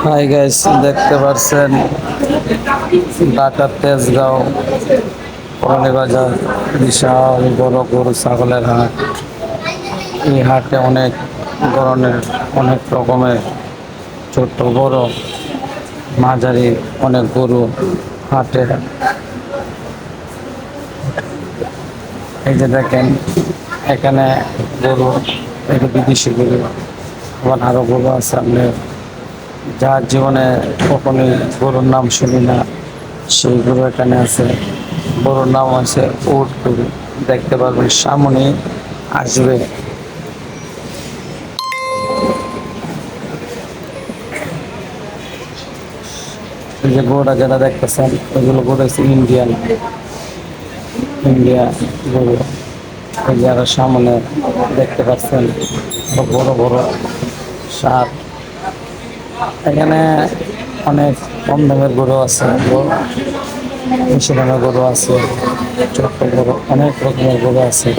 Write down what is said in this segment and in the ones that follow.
Hi guys, দেখতে পাচ্ছেন ঢাকার তেজগাঁও কলোনি বাজার বিশাল বড় গরু ছাগলের হাট। এই হাটে অনেক ধরনের অনেক রকমের ছোট বড় মাঝারি অনেক গরু হাটে। এই যে দেখেন এখানে গরু, এটা বিদেশি গরু, আবার আরো গরু আছে আপনার যার জীবনে কখনোই গরুর নাম শুনি না, সেই গরু এখানে আছে। গরুর নাম আছে উট গরু, দেখতে পারবেন সামনে আসবে। এই যে গরুটা যেটা দেখতেছেন ওইগুলো গরু হচ্ছে ইন্ডিয়ান, ইন্ডিয়া গরু। এই যে আরো সামনে দেখতে পাচ্ছেন বড় বড় সার। এখানে অনেক কম দামের গরু আছে, বেশি দামের গরু আছে, ছোট্ট গরু, অনেক রকমের গরু আছে।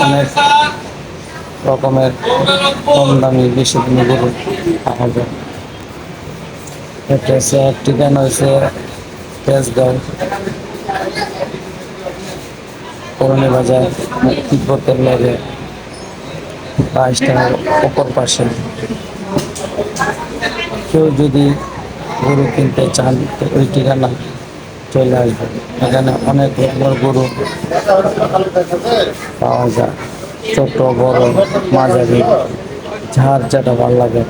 অনেক রকমের কম দামি বেশি দামি গরু পাওয়া যায়। এটা হচ্ছে ঠিকানা হয়েছে তেজগাঁও কলোনি বাজার, তিব্বতের লাগে 22 টাকার অপর পাশে। কেউ যদি গরু কিনতে চান তো ওই ঠিকানা চলে আসবে। এখানে অনেক রকমের গরু পাওয়া যায়, ছোট বড় মাঝারি, যার যেটা ভালো লাগে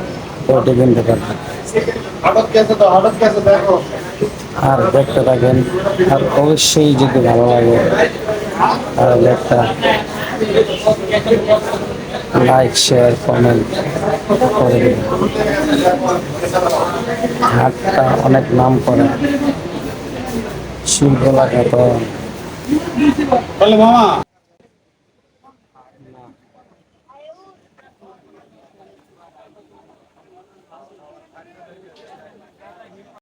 ওইটা কিনতে পারবেন। আর দেখতে থাকেন, আর অবশ্যই যদি ভালো লাগে তাহলে একটা লাইক শেয়ার কমেন্ট করে দিন। হাটটা অনেক নাম করে, শিল্প লাগাতো।